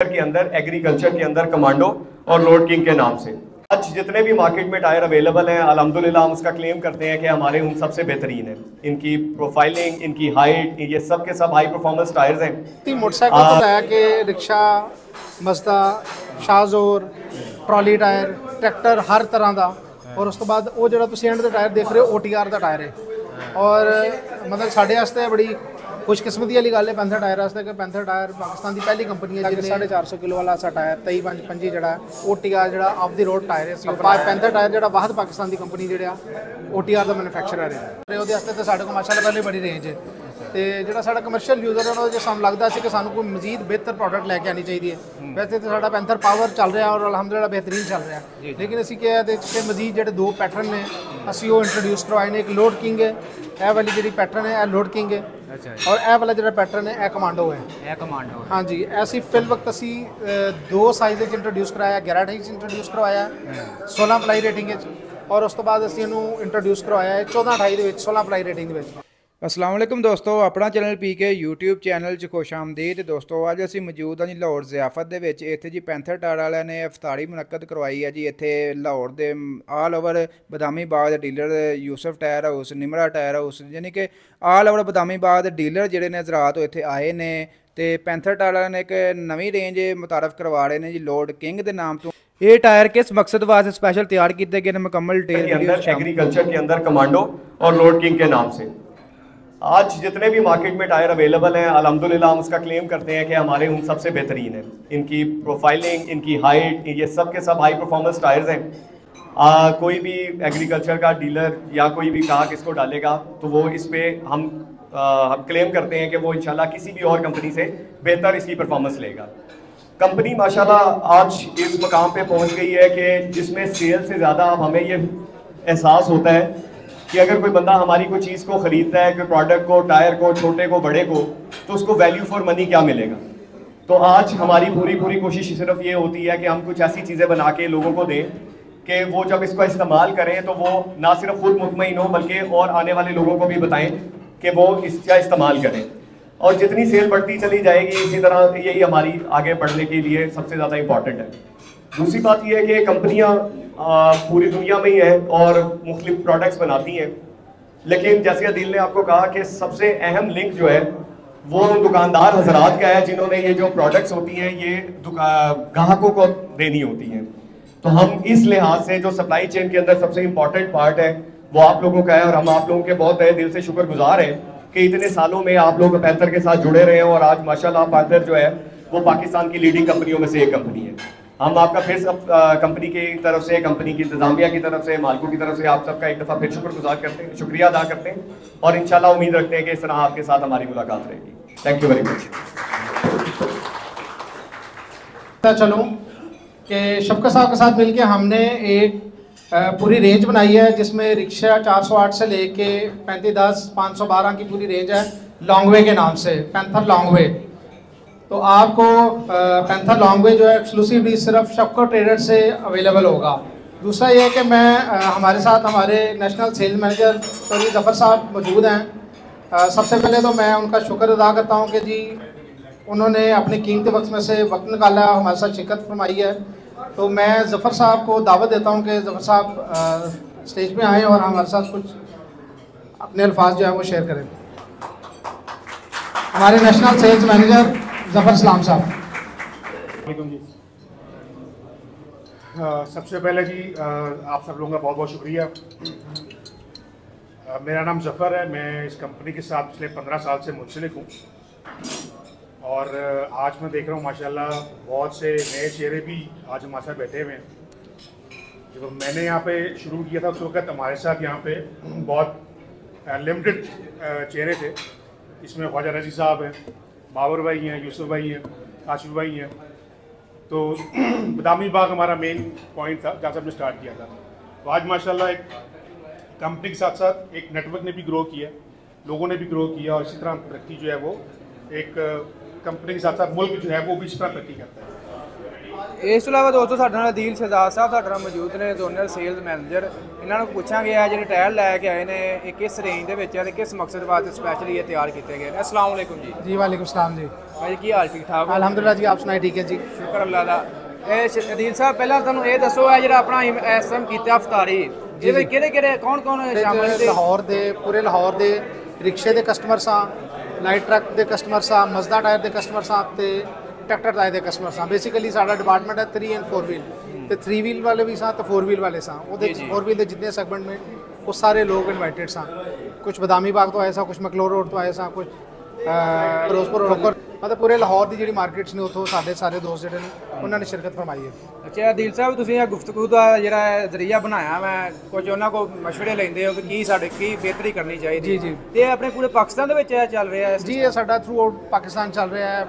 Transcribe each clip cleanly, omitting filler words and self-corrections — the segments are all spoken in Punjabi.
के अंदर एग्रीकल्चर के अंदर कमांडो और लॉर्ड किंग के नाम से आज जितने भी मार्केट में टायर अवेलेबल हैं, अल्हम्दुलिल्लाह हम उसका क्लेम करते हैं कि हमारे उन सबसे बेहतरीन है। इनकी प्रोफाइलिंग, इनकी हाइट, ये सब के सब हाई परफॉर्मेंस टायर्स हैं। मोटरसाइकिल तो है कि rickshaw, Mazda, Shahzor, trolley tyre, tractor हर तरह का। और उस तो बाद वो जो तुम एंड का टायर देख रहे हो OTR का टायर है। और मतलब साढ़े वास्ते बड़ी खुशकिस्मती वाली गल है पैंथर टायर वास्ते कि पैंथर टायर पाकिस्तान की पहली कंपनी है जिन्हें 450 किलो वाला सा टायर 2355 जो OTR जो ऑफ द रोड टायर है। पैंथर टायर जो वाहद पाकिस्तान की कंपनी जो OTR का मैन्युफैक्चरर है। वो साढ़े को माशाअल्लाह पहले बड़ी रेंज है। तो जो साढ़ा कमर्शियल यूजर है जो सानू लगता है कि सानू कोई मजीद बेहतर प्रोडक्ट लैके आनी चाहिए। वैसे तो साढ़ा पैंथर पावर चल रहा और अल्हम्दुलिल्लाह बेहतरीन चल रहा है, लेकिन असी क्या है मजीद जो दो पैटर्न ने असी वो इंट्रोड्यूस करवाए ने। एक लॉर्ड किंग है, यह वाली जी पैटर्न है लॉर्ड किंग है, और यह वाला जो पैटर्न है यह कमांडो है। कमांडो हाँ जी। ऐसी फिल वक्त असी दो साइज इंट्रोड्यूस कराया, 11 इंच इंट्रोड्यूस करवाया 16 पलाई रेटिंग, और उस तो बाद असी इंट्रोड्यूस करवाया है 14/28 16 पलाई रेटिंग। अस्सलाम वालेकुम दोस्तों, अपना चैनल PK यूट्यूब चैनल च खुश आमदीद। दोस्तों अज असी मौजूद हाँ जी लाहौर ज़ियाफत दे विच। इत्थे जी पैंथर टायर वालिਆਂ ने इफ्तारी मुनक्कद करवाई है जी। इत्थे लाहौर दे आल ओवर बदामी बाग दे dealer Yousuf tyre house, Nimra tyre house, यानी कि आल ओवर बदामी बाग दे डीलर जिहड़े ने हज़रात इत्थे आए ने ते पैंथर टायर वालिਆਂ ने एक नवीं रेंज मुतारफ करवा रहे हैं जी लॉर्ड किंग के नाम तो। ये टायर किस मकसद वास्ते स्पेशल तैयार किए गए मुकम्मल डिटेल एग्रीकल्चर के अंदर कमांडो और लॉर्ड किंग के नाम से आज जितने भी मार्केट में टायर अवेलेबल हैं, अल्हम्दुलिल्लाह हम उसका क्लेम करते हैं कि हमारे उन सबसे बेहतरीन है। इनकी प्रोफाइलिंग, इनकी हाइट, ये सब के सब हाई परफॉर्मेंस टायर्स हैं। कोई भी एग्रीकल्चर का डीलर या कोई भी ग्राहक इसको डालेगा तो वो इस पर हम क्लेम करते हैं कि वो इंशाल्लाह किसी भी और कंपनी से बेहतर इसकी परफॉर्मेंस लेगा। कंपनी माशाल्लाह आज इस मकाम पे पहुंच गई है कि जिसमें सेल से ज़्यादा अब हमें ये एहसास होता है कि अगर कोई बंदा हमारी कोई चीज़ को ख़रीदता है, कोई प्रोडक्ट को, टायर को, छोटे को, बड़े को, तो उसको वैल्यू फॉर मनी क्या मिलेगा। तो आज हमारी पूरी कोशिश सिर्फ ये होती है कि हम कुछ ऐसी चीज़ें बना के लोगों को दें कि वो जब इसको इस्तेमाल करें तो वो ना सिर्फ खुद मुतमईन हो बल्कि और आने वाले लोगों को भी बताएं कि वो इसका इस्तेमाल करें। और जितनी सेल बढ़ती चली जाएगी इसी तरह यही हमारी आगे बढ़ने के लिए सबसे ज़्यादा इम्पॉर्टेंट है। दूसरी बात यह है कि कंपनियां पूरी दुनिया में ही है और मुख्तलिफ प्रोडक्ट्स बनाती हैं, लेकिन जैसे अदील ने आपको कहा कि सबसे अहम लिंक जो है वो उन दुकानदार हजरात का है जिन्होंने ये जो प्रोडक्ट्स होती हैं ये ग्राहकों को देनी होती हैं। तो हम इस लिहाज से जो सप्लाई चेन के अंदर सबसे इम्पॉर्टेंट पार्ट है वो आप लोगों का है, और हम आप लोगों के बहुत तहे दिल से शुक्रगुजार हैं कि इतने सालों में आप लोग पैंथर के साथ जुड़े रहे हैं। और आज माशाल्लाह पैंथर जो है वो पाकिस्तान की लीडिंग कंपनियों में से एक कंपनी है। हम आपका फिर सब कंपनी की तरफ से, कंपनी की इंतजामिया की तरफ से, मालिकों की तरफ से आप सबका एक दफ़ा फिर शुक्रगुजार करते हैं, शुक्रिया अदा करते हैं, और इंशाल्लाह उम्मीद रखते हैं कि इस तरह आपके साथ हमारी मुलाकात रहेगी। Thank you very much. चलो कि शफकत साहब के साथ मिलके हमने एक पूरी रेंज बनाई है जिसमें रिक्शा 408 से लेके 3510 512 की पूरी रेंज है लॉन्ग वे के नाम से, पैंथर लॉन्ग वे। तो आपको पैंथर लॉन्ग वे जो है एक्सक्लूसिवली सिर्फ शफकत ट्रेडर से अवेलेबल होगा। दूसरा ये है कि मैं हमारे साथ हमारे नेशनल सेल्स मैनेजर सौरी जफ़र साहब मौजूद हैं। सबसे पहले तो मैं उनका शुक्र अदा करता हूँ कि जी उन्होंने अपने कीमती वक्त में से वक्त निकाला, हमारे साथ शिरकत फरमाई है। तो मैं जफ़र साहब को दावत देता हूँ कि जफ़र साहब स्टेज पे आएँ और हमारे साथ कुछ अपने अल्फाज जो है वो शेयर करें। हमारे नेशनल सेल्स मैनेजर जफ़र सलाम साहब। सबसे पहले जी आप सब लोगों का बहुत बहुत शुक्रिया। मेरा नाम जफ़र है, मैं इस कंपनी के साथ पिछले 15 साल से मुंसलिक हूँ, और आज मैं देख रहा हूँ माशाल्लाह बहुत से नए चेहरे भी आज हमारे साथ बैठे हुए हैं। जब मैंने यहाँ पे शुरू किया था उस वक्त हमारे साथ यहाँ पे बहुत लिमिटेड चेहरे थे। इसमें ख्वाजा रजी साहब हैं, बाबर भाई हैं, यूसुफ भाई हैं, काशिफ भाई हैं। तो बदामी बाग हमारा मेन पॉइंट था जहाँ से हमने स्टार्ट किया था। तो आज माशाल्लाह एक कंपनी के साथ साथ एक नेटवर्क ने भी ग्रो किया, लोगों ने भी ग्रो किया, और इसी तरह तरक्की जो है वो एक कंपनी के साथ साथ मुल्क जो है वो भी इस तरह तरक्की करता है। ਇਸ ਤੋਂ ਇਲਾਵਾ ਦੋਸਤੋ ਸਾਡੇ ਨਾਲ ਅਦੀਲ ਸ਼ਹਜ਼ਾਦ ਸਾਹਿਬ ਸਾਡੇ ਨਾਲ ਮੌਜੂਦ ਨੇ, ਜ਼ੋਨਲ ਸੇਲਸ ਮੈਨੇਜਰ। ਇਹਨਾਂ ਨੂੰ ਪੁੱਛਾਂਗੇ ਆ ਜਿਹੜੇ ਟਾਇਰ ਲੈ ਕੇ ਆਏ ਨੇ ਇਹ ਕਿਸ ਰੇਂਜ ਦੇ ਵਿੱਚ ਹੈ ਤੇ ਕਿਸ ਮਕਸਦ ਵਾਸਤੇ ਸਪੈਸ਼ਲੀ ਇਹ ਤਿਆਰ ਕੀਤੇ ਗਏ ਨੇ। अस्सलाम वालेकुम जी। जी वालेकुम सलाम जी। ਭਾਈ ਕੀ ਹਾਲ ਠੀਕ ਠਾਕ ਹੋ? अल्हम्दुलिल्लाह जी, आप सुनाए? ठीक है जी। ਸ਼ੁਕਰ ਅੱਲਾ ਦਾ। ਇਹ ਅਦੀਲ ਸਾਹਿਬ ਪਹਿਲਾਂ ਤੁਹਾਨੂੰ ਇਹ ਦੱਸੋ ਹੈ ਜਿਹੜਾ ਆਪਣਾ ਇਸ ਟਾਈਮ ਕੀਤਾ ਅਫਤਾਰੀ ਇਹਦੇ ਕਿਹੜੇ ਕਿਹੜੇ ਕੌਣ ਸ਼ਾਮਲ ਨੇ? ਲਾਹੌਰ ਦੇ ਪੂਰੇ ਲਾਹੌਰ ਦੇ ਰਿਕਸ਼ੇ ਦੇ ਕਸਟਮਰ ਸਾਂ, ਲਾਈਟ ਟਰੱਕ ਦੇ ਕਸਟਮਰ ਸਾਂ, ਮਜ਼ਦਾ ਟਾਇਰ ਦੇ ਕਸਟਮਰ ਸਾਂ ਤੇ ਟਰੈਕਟਰ ਟਾਇਰ ਦੇ ਕਸਟਮਰ ਸਾਂ। ਬੇਸਿਕਲੀ ਸਾਡਾ ਡਿਪਾਰਟਮੈਂਟ ਹੈ 3 ਐਂਡ 4 ਵੀਲ ਤੇ 3 ਵੀਲ ਵਾਲੇ ਵੀ ਸਾਂ ਤੇ 4 ਵੀਲ ਵਾਲੇ ਸਾਂ। ਉਹਦੇ 4 ਵੀਲ ਦੇ ਜਿੰਨੇ ਸੈਗਮੈਂਟ में वो सारे लोग इनवाइटेड सां। कुछ बदामी बाग तो आए सां, कुछ मकलोर रोड तो आए सां, कुछ ਫਿਰੋਜ਼ਪੁਰ ਰੋਡ, ਮਤਲਬ ਪੂਰੇ ਲਾਹੌਰ ਦੀ ਜਿਹੜੀ ਮਾਰਕੀਟਸ ਨੇ ਉੱਥੋਂ ਸਾਡੇ ਸਾਰੇ ਦੋਸਤ ਜਿਹੜੇ ਨੇ ਉਹਨਾਂ ਨੇ ਸ਼ਿਰਕਤ ਫਰਮਾਈ ਹੈ। ਅੱਛਾ ਅਦੀਲ ਸਾਹਿਬ, ਤੁਸੀਂ ਇਹ ਗੁਫ਼ਤਗੂ ਦਾ ਜਿਹੜਾ ਜ਼ਰੀਆ ਬਣਾਇਆ ਮੈਂ ਕੁਝ ਉਹਨਾਂ ਕੋਲ ਮਸ਼ਵਰੇ ਲੈਂਦੇ ਹੋ ਕਿ ਕੀ ਸਾਡੇ ਕੀ ਬਿਹਤਰੀ ਕਰਨੀ ਚਾਹੀਦੀ। ਜੀ ਜੀ। ਤੇ ਆਪਣੇ ਪੂਰੇ ਪਾਕਿਸਤਾਨ ਦੇ ਵਿੱਚ ਇਹ ਚੱਲ ਰਿਹਾ ਹੈ? ਜੀ ਇਹ ਸਾਡਾ ਥਰੂ ਆਊਟ ਪਾਕਿਸਤਾਨ ਚੱਲ ਰਿਹਾ ਹੈ।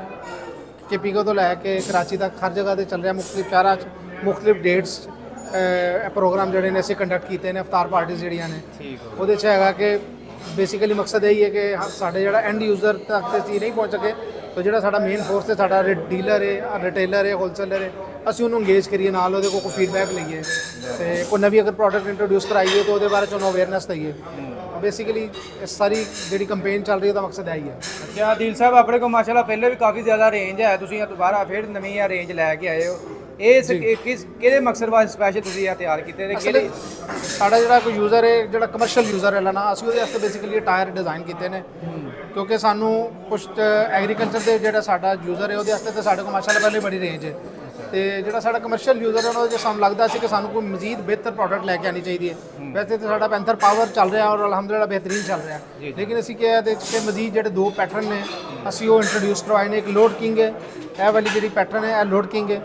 KPGO ਤੋਂ ਲੈ ਕੇ ਕਰਾਚੀ ਤੱਕ ਹਰ ਜਗ੍ਹਾ ਤੇ ਚੱਲ ਰਿਹਾ। ਮੁਖਤਲਿਫ ਸ਼ਹਿਰਾਂ 'ਚ ਮੁਖਤਲਿਫ ਡੇਟਸ ਪ੍ਰੋਗਰਾਮ ਜਿਹੜੇ ਨੇ ਅਸੀਂ ਕੰਡਕਟ ਕੀਤੇ ਨੇ। ਇਫਤਾਰ ਪਾਰਟੀਜ਼ ਜਿਹੜੀਆਂ ਨੇ ਉਹਦੇ 'ਚ ਹੈਗਾ ਕਿ ਬੇਸਿਕਲੀ ਮਕਸਦ ਇਹੀ ਹੈ ਕਿ ਸਾਡੇ ਜਿਹੜਾ ਐਂਡ ਯੂਜ਼ਰ ਤੱਕ ਤੇ ਚੀਜ਼ ਨਹੀਂ ਪਹੁੰਚ ਸਕੇ ਤਾਂ ਜਿਹੜਾ ਸਾਡਾ ਮੇਨ ਫੋਰਸ ਤੇ ਸਾਡਾ ਡੀਲਰ ਹੈ, ਰਿਟੇਲਰ ਹੈ, ਹੋਲਸੇਲਰ ਹੈ, ਅਸੀਂ ਉਹਨੂੰ ਇੰਗੇਜ ਕਰੀਏ ਨਾਲ, ਉਹਦੇ ਕੋਲ ਕੋਈ ਫੀਡਬੈਕ ਲਈਏ ਤੇ ਕੋਈ ਨਵੀਂ ਅਗਰ ਪ੍ਰੋਡਕਟ ਇੰਟਰੋਡਿਊਸ ਕਰਾਈਏ ਤਾਂ ਉਹਦੇ ਬਾਰੇ 'ਚ ਉਹਨੂੰ ਅਵੇਅਰਨੈਸ ਦਈਏ। ਬੇਸਿਕਲੀ ਇਸ ਸਾਰੀ ਜਿਹੜੀ ਕੰਪੇਨ ਚੱਲ ਰਹੀ ਹੈ ਉਹਦਾ ਮਕਸਦ ਇਹੀ ਹੈ। ਅੱਛਾ ਅਦੀਲ ਸਾਹਿਬ, ਆਪਣੇ ਕੋਲ ਮਾਸ਼ਾਅੱਲਾ ਪਹਿਲੇ ਵੀ ਕਾਫੀ ਜ਼ਿਆਦਾ ਰੇਂਜ ਹੈ, ਤੁਸੀਂ ਦੁਬਾਰਾ ਫਿਰ ਨਵੀਂ ਰੇਂਜ ਲੈ ਕੇ ਆਏ ਹੋ। ਇਹ ਕਿਹੜੇ ਮਕਸਦ ਵਾਸਤੇ ਸਪੈਸ਼ਲ ਤੁਸੀਂ ਇਹ ਤਿਆਰ ਕੀਤੇ ਨੇ? ਕਿਹੜੇ ਸਾਡਾ ਜਿਹੜਾ ਕੋਈ ਯੂਜ਼ਰ ਹੈ, ਜਿਹੜਾ ਕਮਰਸ਼ੀਅਲ ਯੂਜ਼ਰ ਹੈ ਲੈਣਾ, ਅਸੀਂ ਉਹਦੇ ਵਾਸਤੇ ਬੇਸਿਕਲੀ ਟਾਇਰ ਡਿਜ਼ਾਈਨ ਕੀਤੇ ਨੇ ਕਿਉਂਕਿ ਸਾਨੂੰ ਕੁਝ ਐਗਰੀਕਲਚਰ ਦੇ ਜਿਹੜਾ ਸਾਡਾ ਯੂਜ਼ਰ ਹੈ ਉਹਦੇ ਵਾਸਤੇ ਤਾਂ ਸਾਡੇ ਕੋਲ ਮਾਸ਼ਾਅੱਲਾ ਪਹਿਲੇ ਬੜੀ ਰੇਂਜ ਹੈ ਤੇ ਜਿਹੜਾ ਸਾਡਾ ਕਮਰਸ਼ੀਅਲ ਯੂਜ਼ਰ ਹੈ ਉਹਦੇ ਸਾਨੂੰ ਲੱਗਦਾ ਸੀ ਕਿ ਸਾਨੂੰ ਕੋਈ ਮਜ਼ੀਦ ਬਿਹਤਰ ਪ੍ਰੋਡਕਟ ਲੈ ਕੇ ਆਉਣੀ ਚਾਹੀਦੀ ਹੈ। ਵੈਸੇ ਤਾਂ ਸਾਡਾ ਪੈਂਥਰ ਪਾਵਰ ਚੱਲ ਰਿਹਾ ਔਰ ਅਲਹਮਦੁਲਿਲਾ ਬਿਹਤਰੀਨ ਚੱਲ ਰਿਹਾ, ਲੇਕਿਨ ਅਸੀਂ ਕਿਹਾ ਇਹਦੇ 'ਚ ਮਜ਼ੀਦ ਜਿਹੜੇ 2 ਪੈਟਰਨ ਨੇ ਅਸੀਂ ਉਹ ਇੰਟਰੋਡਿਊਸ ਕਰਵਾਏ ਨੇ। ਇੱਕ ਲੋਡ ਕਿੰਗ ਹੈ, ਇਹ ਵਾਲੀ ਜਿਹੜੀ ਪੈਟਰਨ ਹੈ ਇਹ ਲੋਡ ਕਿੰਗ ਹੈ,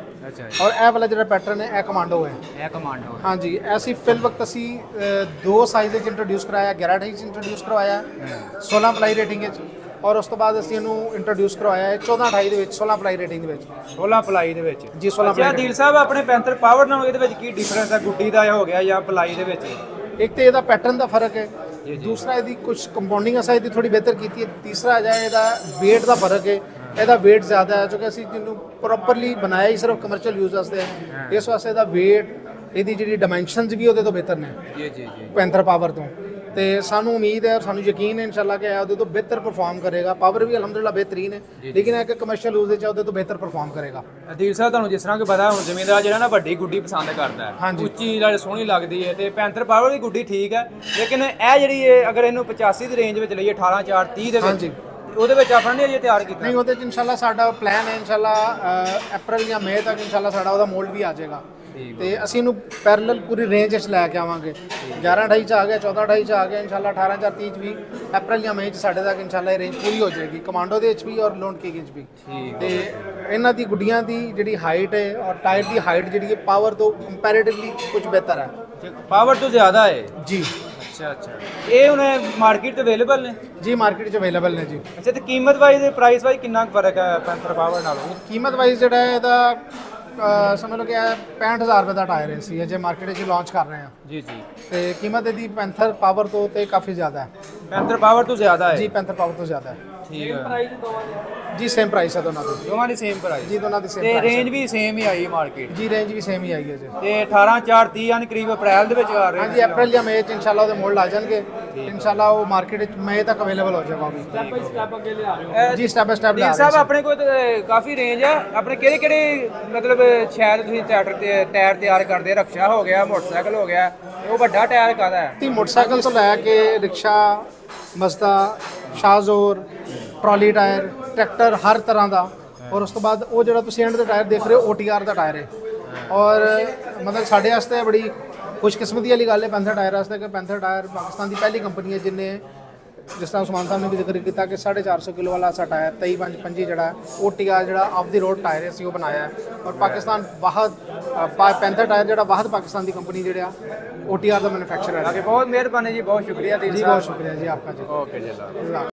ਔਰ ਇਹ ਵਾਲਾ ਜਿਹੜਾ ਪੈਟਰਨ ਹੈ ਇਹ ਕਮਾਂਡੋ ਹੈ। ਇਹ ਕਮਾਂਡੋ ਹਾਂਜੀ। ਅਸੀਂ ਫਿਲ ਵਕਤ ਅਸੀਂ 2 ਸਾਈਜ਼ ਵਿੱਚ ਇੰਟਰੋਡਿਊਸ ਕਰਾਇਆ, 11 28 ਇੰਟਰੋਡਿਊਸ ਕਰਵਾਇਆ, 16 ਪਲਾਈ ਰੇਟਿੰਗ ਵਿੱਚ, ਔਰ ਉਸ ਤੋਂ ਬਾਅਦ ਅਸੀਂ ਇਹਨੂੰ ਇੰਟਰੋਡਿਊਸ ਕਰਵਾਇਆ ਹੈ 14 28 ਦੇ ਵਿੱਚ, 16 ਪਲਾਈ ਰੇਟਿੰਗ ਦੇ ਵਿੱਚ। 16 ਪਲਾਈ ਦੇ ਵਿੱਚ ਜੀ, 16 ਪਲਾਈ। ਅਦੀਲ ਸਾਹਿਬ, ਆਪਣੇ ਪੈਂਥਰ ਪਾਵਰ ਨਾਲ ਇਹਦੇ ਵਿੱਚ ਕੀ ਡਿਫਰੈਂਸ ਹੈ? ਗੁੱਡੀ ਦਾ ਹੋ ਗਿਆ ਜਾਂ ਪਲਾਈ ਦੇ ਵਿੱਚ? ਇੱਕ ਤੇ ਇਹਦਾ ਪੈਟਰਨ ਦਾ ਫਰਕ ਹੈ, ਦੂਸਰਾ ਇਹਦੀ ਕੁਝ ਕੰਪਾਊਂਡਿੰਗ ਅਸਾਂ ਇਹਦੀ ਥੋੜੀ ਬਿਹਤਰ ਕੀਤੀ ਹੈ, ਤੀਸਰਾ ਹੈ ਇਹਦਾ weight ਦਾ ਫਰਕ ਹੈ। ਇਹਦਾ weight ਜ਼ਿਆਦਾ ਹੈ ਕਿਉਂਕਿ ਅਸੀਂ ਜਿਹਨੂੰ ਪ੍ਰੋਪਰਲੀ ਬਣਾਇਆ ਹੀ ਸਿਰਫ ਕਮਰਸ਼ੀਅਲ ਯੂਜ਼ ਵਾਸਤੇ ਹੈ, ਇਸ ਵਾਸਤੇ ਇਹਦਾ weight, ਇਹਦੀ ਜਿਹੜੀ ਡਾਈਮੈਂਸ਼ਨਸ ਵੀ ਉਹਦੇ ਤੋਂ ਬਿਹਤਰ ਨੇ ਜੀ ਪੈਂਥਰ ਪਾਵਰ ਤੋਂ। ਤੇ ਸਾਨੂੰ ਉਮੀਦ ਹੈ ਔਰ ਸਾਨੂੰ ਯਕੀਨ ਹੈ ਇਨਸ਼ਾਅੱਲਾ ਕਿ ਉਹਦੇ ਤੋਂ ਬਿਹਤਰ ਪਰਫਾਰਮ ਕਰੇਗਾ। ਪਾਵਰ ਵੀ ਅਲਹਮਦੁਲਿਲਾ ਬਿਹਤਰੀਨ ਹੈ, ਲੇਕਿਨ ਇਹ ਕਿ ਕਮਰਸ਼ੀਅਲ ਯੂਜ਼ ਵਿੱਚ ਉਹਦੇ ਤੋਂ ਬਿਹਤਰ ਪਰਫਾਰਮ ਕਰੇਗਾ। ਅਦੀਲ ਸਾਹਿਬ, ਤੁਹਾਨੂੰ ਜਿਸ ਤਰ੍ਹਾਂ ਕਿ ਪਤਾ ਹੁਣ ਜ਼ਮੀਨਦਾਰ ਜਿਹੜਾ ਨਾ ਵੱਡੀ ਗੁੱਡੀ ਪਸੰਦ ਕਰਦਾ ਹੈ, ਉੱਚੀ ਨਾਲ ਸੋਹਣੀ ਲੱਗਦੀ ਹੈ ਤੇ ਪੈਂਥਰ ਪਾਵਰ ਦੀ ਗੁੱਡੀ ਠੀਕ ਹੈ, ਲੇਕਿਨ ਇਹ ਜਿਹੜੀ ਹੈ ਅਗਰ ਇਹਨੂੰ 85 ਦੀ ਰੇਂਜ ਵਿੱਚ ਲਈਏ 18 4 30 ਦੇ ਵਿੱਚ, ਉਹਦੇ ਵਿੱਚ ਆਪਣਾ ਨਹੀਂ ਅਜੇ ਤਿਆਰ ਕੀਤਾ? ਨਹੀਂ, ਉਹਦੇ 'ਚ ਇਨਸ਼ਾਅੱਲਾ ਸਾਡਾ ਪਲਾਨ ਹੈ ਇਨਸ਼ਾਅੱਲਾ ਅਪ੍ਰੈਲ ਜਾਂ ਮਈ ਤੱਕ ਇਨਸ਼ਾਅੱਲਾ ਸਾਡਾ ਉਹਦਾ ਮੋਲਡ ਵੀ ਆ ਜਾਏਗਾ ਤੇ ਅਸੀਂ ਇਹਨੂੰ ਪੈਰਲਲ ਪੂਰੀ ਰੇਂਜ 'ਚ ਲੈ ਕੇ ਆਵਾਂਗੇ। 11 28 'ਚ ਆ ਗਿਆ, 14 28 'ਚ ਆ ਗਿਆ, ਇਨਸ਼ਾਅੱਲਾ 18 4 30 'ਚ ਵੀ ਅਪ੍ਰੈਲ ਜਾਂ ਮਈ 'ਚ ਸਾਡੇ ਤੱਕ ਇਨਸ਼ਾਅੱਲਾ ਇਹ ਰੇਂਜ ਪੂਰੀ ਹੋ ਜਾਏਗੀ, ਕਮਾਂਡੋ ਦੇ ਵਿੱਚ ਵੀ ਔਰ ਲੋਨ ਕਿੰਗ ਵਿੱਚ ਵੀ। ਤੇ ਇਹਨਾਂ ਦੀ ਗੁੱਡੀਆਂ ਦੀ ਜਿਹੜੀ ਹਾਈਟ ਹੈ ਔਰ ਟਾਇਰ ਦੀ ਹਾਈਟ ਜਿਹੜੀ ਹੈ ਪਾਵਰ ਤੋਂ ਕੰਪੈਰੀਟਿਵਲੀ ਕੁਝ ਬਿਹਤਰ ਹੈ, ਪਾਵਰ ਤੋਂ ਜ਼ਿਆਦਾ ਹੈ ਜੀ। ਅੱਛਾ, ਇਹ ਹੁਣ ਮਾਰਕੀਟ 'ਚ ਅਵੇਲੇਬਲ ਨੇ ਜੀ? ਮਾਰਕੀਟ 'ਚ ਅਵੇਲੇਬਲ ਨੇ ਜੀ। ਅੱਛਾ, ਤੇ ਕੀਮਤ ਵਾਈਜ਼ ਤੇ ਪ੍ਰਾਈਸ ਵਾਈਜ਼ ਕਿੰਨਾ ਫਰਕ ਹੈ ਪੈਂਥਰ ਪਾਵਰ ਨਾਲੋਂ? ਕੀਮਤ ਵਾਈਜ਼ ਜਿਹੜਾ ਹੈ ਇਹਦਾ ਸਮਝ ਲਓ ਕਿ 65000 ਰੁਪਏ ਦਾ ਟਾਇਰ ਹੈ, ਅਸੀਂ ਅਜੇ ਮਾਰਕੀਟ 'ਚ ਲਾਂਚ ਕਰ ਰਹੇ ਹਾਂ ਜੀ। ਤੇ ਕੀਮਤ ਇਹਦੀ ਪੈਂਥਰ ਪਾਵਰ ਤੋਂ ਤੇ ਕਾਫੀ ਜ਼ਿਆਦਾ ਹੈ। ਪੈਂਥਰ ਪਾਵਰ ਤੋਂ ਜ਼ਿਆਦਾ ਹੈ ਜੀ? ਪੈਂਥਰ ਪਾਵਰ ਤੋਂ ਜ਼ਿਆਦਾ ਹੈ। ਠੀਕ ਹੈ ਜੀ, ਸੇਮ ਪ੍ਰਾਈਸ ਹੈ ਦੋਨਾਂ ਦੀ ਸੇਮ ਪ੍ਰਾਈਸ ਜੀ, ਦੋਨਾਂ ਦੀ ਸੇਮ ਤੇ ਰੇਂਜ ਵੀ ਸੇਮ ਹੀ ਆਈ ਮਾਰਕੀਟ ਜੀ? ਰੇਂਜ ਵੀ ਸੇਮ ਹੀ ਆਈ ਹੈ ਜੀ। ਤੇ 18 4 30 ਯਾਨੀ ਕਰੀਬ ਅਪ੍ਰੈਲ ਦੇ ਵਿੱਚ ਆ ਰਹੇ? ਹਾਂਜੀ, ਅਪ੍ਰੈਲ ਜਾਂ ਮਈ 'ਚ ਇਨਸ਼ਾਅੱਲਾ ਉਹਦੇ ਮੋਲਡ ਆ ਜਾਣਗੇ, ਇਨਸ਼ਾਅੱਲਾ ਉਹ ਮਾਰਕੀਟ 'ਚ ਮਈ ਤੱਕ ਅਵੇਲੇਬਲ ਹੋ ਜਾਏਗਾ। ਸਟੈਪ ਬਾਈ ਸਟੈਪ ਅੱਗੇ ਲਿਆ ਰਹੇ ਹੋ ਜੀ? ਸਟੈਪ ਬਾਈ ਸਟੈਪ ਲਿਆ ਰਹੇ ਹੋ ਸਾਹਿਬ। ਆਪਣੇ ਕੋਲ ਕਾਫੀ ਰੇਂਜ ਹੈ, ਆਪਣੇ ਕਿਹੜੇ ਮਤਲਬ ਸ਼ਾਇਦ ਤੁਸੀਂ ਟਾਇਰ ਤਿਆਰ ਕਰਦੇ? ਰਕਸ਼ਾ ਹੋ ਗਿਆ, ਮੋਟਰਸਾਈਕਲ ਹੋ ਗਿਆ, ਉਹ ਵੱਡਾ ਟਾਇਰ ਕਾਹਦਾ ਹੈ? ਮੋਟਰਸਾਈਕਲ ਤੋਂ ਲੈ ਕੇ rickshaw, Mazda, ਸ਼ਾਹਜ਼ੋਰ, trolley tyre, tractor, ਹਰ ਤਰ੍ਹਾਂ ਦਾ। ਔਰ ਉਸ ਤੋਂ ਬਾਅਦ ਉਹ ਜਿਹੜਾ ਤੁਸੀਂ ਐਂਡ ਦਾ ਟਾਇਰ ਦੇਖ ਰਹੇ ਹੋ OTR ਦਾ ਟਾਇਰ ਹੈ, ਔਰ ਮਤਲਬ ਸਾਡੇ ਵਾਸਤੇ ਬੜੀ ਖੁਸ਼ਕਿਸਮਤੀ ਵਾਲੀ ਗੱਲ ਹੈ ਪੈਂਥਰ ਟਾਇਰ ਵਾਸਤੇ ਕਿ ਪੈਂਥਰ ਟਾਇਰ ਪਾਕਿਸਤਾਨ ਦੀ ਪਹਿਲੀ ਕੰਪਨੀ ਹੈ ਜਿਹਨੇ, ਜਿਸ ਤਰ੍ਹਾਂ ਉਸਮਾਨ ਸਾਹਿਬ ਨੇ ਵੀ ਜ਼ਿਕਰ ਕੀਤਾ ਕਿ 450 ਕਿਲੋ ਵਾਲਾ ਸਾ ਟਾਇਰ 23-25 ਜਿਹੜਾ OTR ਜਿਹੜਾ ਆਫ ਦੀ ਰੋਡ ਟਾਇਰ ਅਸੀਂ ਉਹ ਬਣਾਇਆ ਔਰ ਪਾਕਿਸਤਾਨ ਪੈਂਥਰ ਟਾਇਰ ਜਿਹੜਾ ਵਾਹਦ ਪਾਕਿਸਤਾਨ ਦੀ ਕੰਪਨੀ ਜਿਹੜਾ OTR ਦਾ ਮੈਨੂਫੈਕਚਰਰ ਹੈ। ਬਹੁਤ ਮਿਹਰਬਾਨੀ ਜੀ, ਬਹੁਤ ਸ਼ੁਕਰੀਆ ਜੀ, ਬਹੁਤ ਸ਼ੁਕਰੀਆ ਜੀ ਆਪਕਾ ਜੀ। ਓਕੇ ਜੀ।